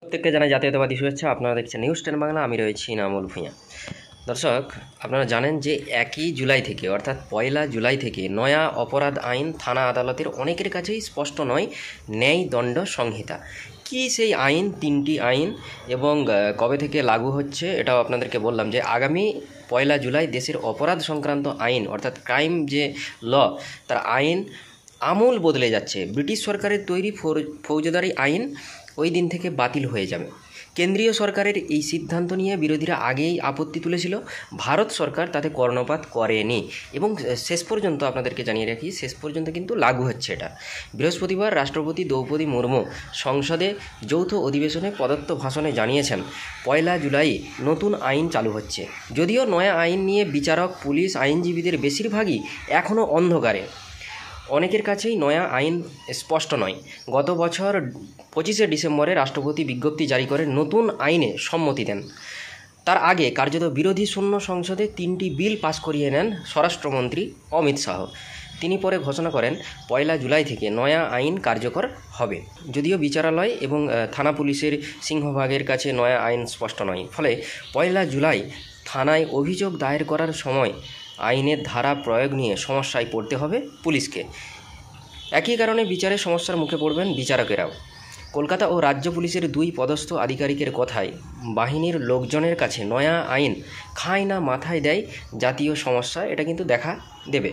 প্রত্যেককে জানাই জাতীয়তাবাদী শুভেচ্ছা। আপনারা দেখছেন নিউজ 10 বাংলা। আমি রয়েছি নামুল ভূঁইয়া। দর্শক, আপনারা জানেন যে 1 জুলাই থেকে অর্থাৎ 1 জুলাই থেকে নয়া অপরাধ আইন থানা আদালতের অনেকের কাছেই স্পষ্ট নয় ন্যায় দণ্ড সংহিতা। কি সেই আইন? 3টি আইন এবং কবে থেকে লাগু হচ্ছে এটাও আপনাদেরকে বললাম। যে আগামী 1 জুলাই দেশের অপরাধ সংক্রান্ত আইন অর্থাৎ ক্রাইম যে ল তার আইন আমূল বদলে যাচ্ছে। ব্রিটিশ সরকারের তৈরি ফৌজদারি আইন ওই দিন থেকে বাতিল হয়ে যাবে। কেন্দ্রীয় সরকারের এই সিদ্ধান্ত নিয়ে বিরোধীরা আগেই আপত্তি তুলেছিল। ভারত সরকার তাতে কর্ণপাত করেনি এবং শেষ পর্যন্ত আপনাদেরকে জানিয়ে রাখি, শেষ পর্যন্ত কিন্তু লাগু হচ্ছে এটা। বৃহস্পতিবার রাষ্ট্রপতি দ্রৌপদী মুর্মু সংসদে যৌথ অধিবেশনে প্রদত্ত ভাষণে জানিয়েছেন 1 জুলাই নতুন আইন চালু হচ্ছে। যদিও নয়া আইন নিয়ে বিচারক, পুলিশ, আইনজীবীদের বেশিরভাগই এখনও অন্ধকারে। অনেকের কাছেই নয়া আইন স্পষ্ট নয়। গত বছর 25শে ডিসেম্বরে রাষ্ট্রপতি বিজ্ঞপ্তি জারি করে নতুন আইনে সম্মতি দেন। তার আগে কার্যত বিরোধী শূন্য সংসদে 3টি বিল পাশ করিয়ে নেন স্বরাষ্ট্রমন্ত্রী অমিত শাহ। তিনি পরে ঘোষণা করেন 1 জুলাই থেকে নয়া আইন কার্যকর হবে। যদিও বিচারালয় এবং থানা পুলিশের সিংহভাগের কাছে নয়া আইন স্পষ্ট নয়, ফলে 1 জুলাই থানায় অভিযোগ দায়ের করার সময় আইনের ধারা প্রয়োগ নিয়ে সমস্যায় পড়তে হবে পুলিশকে। একই কারণে বিচারে সমস্যার মুখে পড়বেন বিচারকেরাও। কলকাতা ও রাজ্য পুলিশের 2 পদস্থ আধিকারিকের কথায় বাহিনীর লোকজনের কাছে নয়া আইন খায় না মাথায় দেয় জাতীয় সমস্যা, এটা কিন্তু দেখা দেবে।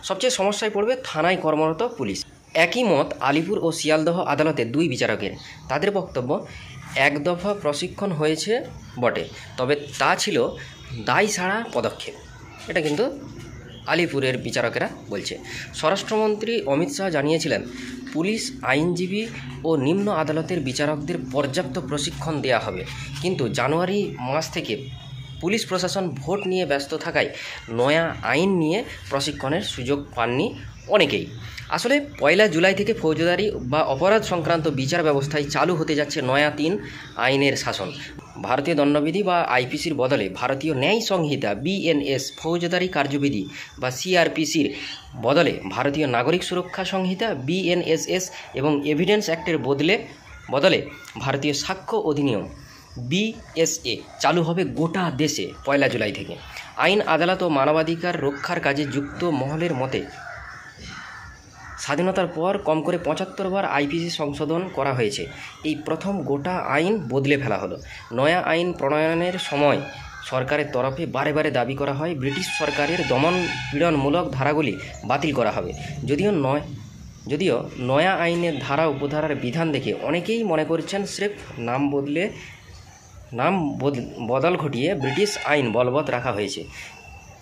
সবচেয়ে সমস্যায় পড়বে থানায় কর্মরত পুলিশ। একই মত আলিপুর ও শিয়ালদহ আদালতের 2 বিচারকের। তাদের বক্তব্য, 1 দফা প্রশিক্ষণ হয়েছে বটে, তবে তা ছিল দায় ছাড়া পদক্ষেপ। এটা কিন্তু আলিপুরের বিচারকেরা বলছে। স্বরাষ্ট্রমন্ত্রী অমিত শাহ জানিয়েছিলেন পুলিশ, আইনজীবী ও নিম্ন আদালতের বিচারকদের পর্যাপ্ত প্রশিক্ষণ দেওয়া হবে, কিন্তু জানুয়ারি মাস থেকে পুলিশ প্রশাসন ভোট নিয়ে ব্যস্ত থাকায় নয়া আইন নিয়ে প্রশিক্ষণের সুযোগ পাননি অনেকেই। আসলে 1 জুলাই থেকে ফৌজদারি বা অপরাধ সংক্রান্ত বিচার ব্যবস্থায় চালু হতে যাচ্ছে নয়া 3 আইনের শাসন। ভারতীয় দণ্ডবিধি বা আইপিসির বদলে ভারতীয় ন্যায় সংহিতা বিএনএস, ফৌজদারি কার্যবিধি বা সিআরপিসির বদলে ভারতীয় নাগরিক সুরক্ষা সংহিতা বিএনএসএস এবং এভিডেন্স অ্যাক্টের বদলে ভারতীয় সাক্ষ্য অধিনিয়ম বিএসএ চালু হবে গোটা দেশে 1 জুলাই থেকে। আইন, আদালত ও মানবাধিকার রক্ষার কাজে যুক্ত মহলের মতে স্বাধীনতার পর কম করে 75 বার আইপিসি সংশোধন করা হয়েছে। এই প্রথম গোটা আইন বদলে ফেলা হলো। নয়া আইন প্রণয়নের সময় সরকারের তরফে বারে বারে দাবি করা হয় ব্রিটিশ সরকারের দমন পীড়নমূলক ধারাগুলি বাতিল করা হবে। যদিও নয়া আইনের ধারা উপধারার বিধান দেখে অনেকেই মনে করছেন স্রেফ নাম বদল ঘটিয়ে ব্রিটিশ আইন বলবৎ রাখা হয়েছে।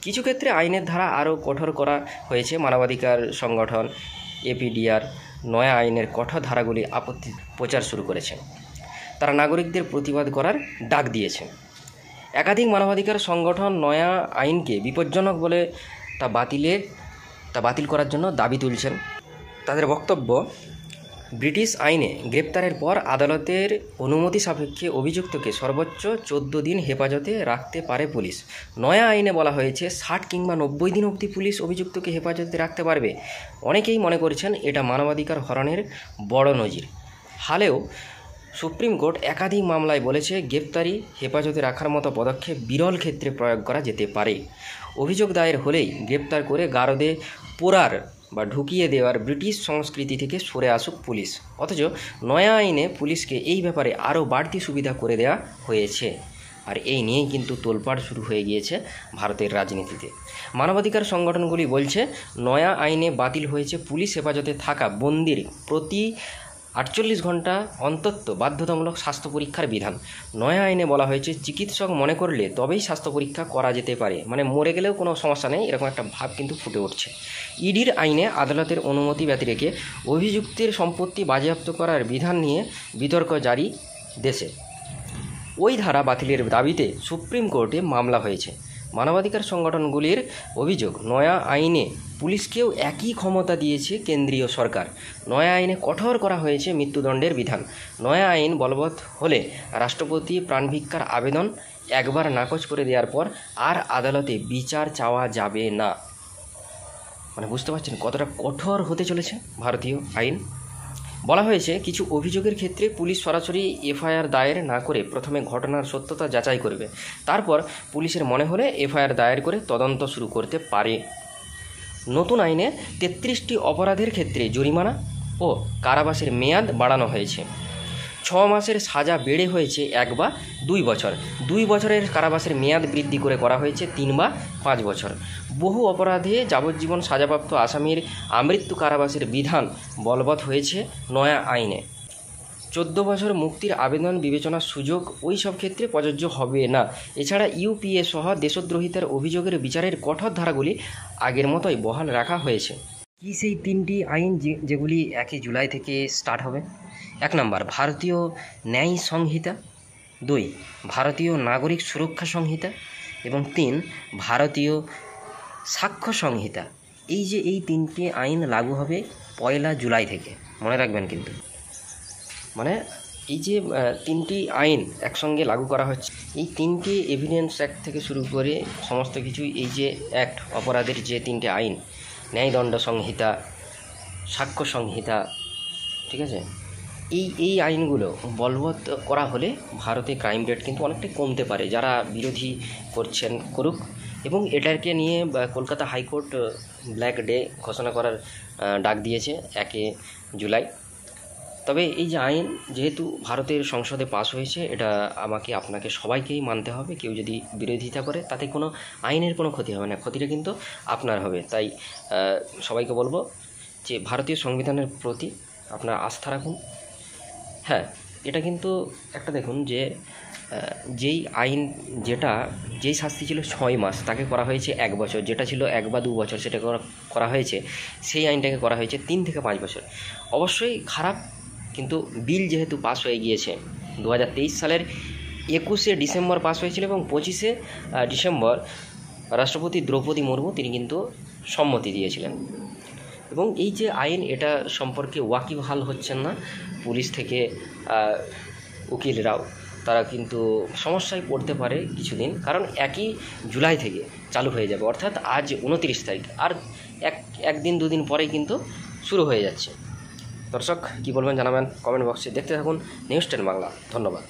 কিছু ক্ষেত্রে আইনের ধারা আরও কঠোর করা হয়েছে। মানবাধিকার সংগঠন এপিডিআর নয়া আইনের কঠোর ধারাগুলি আপত্তি প্রচার শুরু করেছে। তারা নাগরিকদের প্রতিবাদ করার ডাক দিয়েছে। একাধিক মানবাধিকার সংগঠন নয়া আইনকে বিপজ্জনক বলে তা বাতিল করার জন্য দাবি তুলছেন। তাদের বক্তব্য, ব্রিটিশ আইনে গ্রেপ্তারের পর আদালতের অনুমতি সাপেক্ষে অভিযুক্তকে সর্বোচ্চ 14 দিন হেফাজতে রাখতে পারে পুলিশ। নয়া আইনে বলা হয়েছে 60 কিংবা 90 দিন অবধি পুলিশ অভিযুক্তকে হেফাজতে রাখতে পারবে। অনেকেই মনে করছেন এটা মানবাধিকার হরণের বড় নজির। হালেও সুপ্রিম কোর্ট একাধিক মামলায় বলেছে গ্রেপ্তারি, হেফাজতে রাখার মতো পদক্ষেপ বিরল ক্ষেত্রে প্রয়োগ করা যেতে পারে। অভিযোগ দায়ের হলেই গ্রেপ্তার করে গারদে পোড়ার বা ঢুকিয়ে দেওয়ার ব্রিটিশ সংস্কৃতি থেকে সরে আসুক পুলিশ। অথচ নয়া আইনে পুলিশকে এই ব্যাপারে আরও বাড়তি সুবিধা করে দেওয়া হয়েছে। আর এই নিয়েই কিন্তু তোলপাড় শুরু হয়ে গিয়েছে ভারতের রাজনীতিতে। মানবাধিকার সংগঠনগুলি বলছে নয়া আইনে বাতিল হয়েছে পুলিশ হেফাজতে থাকা বন্দির প্রতি 48 ঘন্টা অন্তত বাধ্যতামূলক স্বাস্থ্য পরীক্ষার বিধান। নয়া আইনে বলা হয়েছে চিকিৎসক মনে করলে তবেই স্বাস্থ্য পরীক্ষা করা যেতে পারে, মানে মরে গেলেও কোনো সমস্যা নেই, এরকম একটা ভাব কিন্তু ফুটে উঠছে। ইডির আইনে আদালতের অনুমতি ব্যতি রেখে অভিযুক্তের সম্পত্তি বাজেয়াপ্ত করার বিধান নিয়ে বিতর্ক জারি দেশে। ওই ধারা বাতিলের দাবিতে সুপ্রিম কোর্টে মামলা হয়েছে। মানবাধিকার সংগঠনগুলির অভিযোগ, নয়া আইনে পুলিশকেও একই ক্ষমতা দিয়েছে কেন্দ্রীয় সরকার। নয়া আইনে কঠোর করা হয়েছে মৃত্যুদণ্ডের বিধান। নয়া আইন বলবৎ হলে রাষ্ট্রপতি প্রাণভিক্ষার আবেদন একবার নাকচ করে দেওয়ার পর আর আদালতে বিচার চাওয়া যাবে না। মানে বুঝতে পারছেন কতটা কঠোর হতে চলেছে ভারতীয় আইন। বলা হয়েছে কিছু অভিযোগের ক্ষেত্রে পুলিশ সরাসরি এফআইআর দায়ের না করে প্রথমে ঘটনার সত্যতা যাচাই করবে, তারপর পুলিশের মনে হলে এফআইআর দায়ের করে তদন্ত শুরু করতে পারে। নতুন আইনে 33টি অপরাধের ক্ষেত্রে জরিমানা ও কারাবাসের মেয়াদ বাড়ানো হয়েছে। 6 মাসের সাজা বেড়ে হয়েছে 1 বা 2 বছর। 2 বছরের কারাবাসের মেয়াদ বৃদ্ধি করে করা হয়েছে 3 বা 5 বছর। বহু অপরাধে যাবজ্জীবন সাজাপ্রাপ্ত আসামির আমৃত্যু কারাবাসের বিধান বলবৎ হয়েছে নয়া আইনে। 14 বছর মুক্তির আবেদন বিবেচনার সুযোগ ওই সব ক্ষেত্রে প্রযোজ্য হবে না। এছাড়া ইউপিএ সহ দেশদ্রোহিতার অভিযোগের বিচারের কঠোর ধারাগুলি আগের মতোই বহাল রাখা হয়েছে। কি সেই 3টি আইন যেগুলি 1 জুলাই থেকে স্টার্ট হবে? 1 নম্বর ভারতীয় ন্যায় সংহিতা, 2 ভারতীয় নাগরিক সুরক্ষা সংহিতা এবং 3 ভারতীয় সাক্ষ্য সংহিতা। এই 3টি আইন লাগু হবে 1 জুলাই থেকে, মনে রাখবেন কিন্তু। মানে এই যে 3টি আইন একসঙ্গে লাগু করা হচ্ছে, এই 3টি এভিডেন্স অ্যাক্ট থেকে শুরু করে সমস্ত কিছু, এই যে অ্যাক্ট অপরাধের যে 3টে আইন, ন্যায়দণ্ড সংহিতা, সাক্ষ্য সংহিতা, ঠিক আছে, এই আইনগুলো বলবৎ করা হলে ভারতে ক্রাইম রেট কিন্তু অনেকটাই কমতে পারে। যারা বিরোধী করছেন করুক, এবং এটাকে নিয়ে কলকাতা হাইকোর্ট ব্ল্যাক ডে ঘোষণা করার ডাক দিয়েছে 1 জুলাই। তবে এই যে আইন যেহেতু ভারতের সংসদে পাস হয়েছে, এটা আপনাকে সবাইকেই মানতে হবে। কেউ যদি বিরোধিতা করে তাতে কোনো আইনের কোনো ক্ষতি হবে না, ক্ষতিটা কিন্তু আপনার হবে। তাই সবাইকে বলবো যে ভারতীয় সংবিধানের প্রতি আপনার আস্থা রাখুন। হ্যাঁ, এটা কিন্তু একটা দেখুন যে যেই শাস্তি ছিল 6 মাস, তাকে করা হয়েছে 1 বছর। যেটা ছিল 1 বা 2 বছর, সেটা করা হয়েছে, সেই আইনটাকে করা হয়েছে 3 থেকে 5 বছর। অবশ্যই খারাপ, কিন্তু বিল যেহেতু পাস হয়ে গিয়েছে, 2023 সালের 21শে ডিসেম্বর পাস হয়েছিল এবং 25শে ডিসেম্বর রাষ্ট্রপতি দ্রৌপদী মুর্মু তিনি কিন্তু সম্মতি দিয়েছিলেন। এবং এই যে আইন, এটা সম্পর্কে ওয়াকিবহাল হচ্ছেন না পুলিশ থেকে উকিলরাও, তারা কিন্তু সমস্যায় পড়তে পারে কিছুদিন, কারণ 1 জুলাই থেকে চালু হয়ে যাবে, অর্থাৎ আজ 29 তারিখ, আর একদিন 2 দিন পরেই কিন্তু শুরু হয়ে যাচ্ছে। দর্শক কী বলবেন জানাবেন কমেন্ট বক্সে। দেখতে থাকুন নিউজ 10 বাংলা। ধন্যবাদ।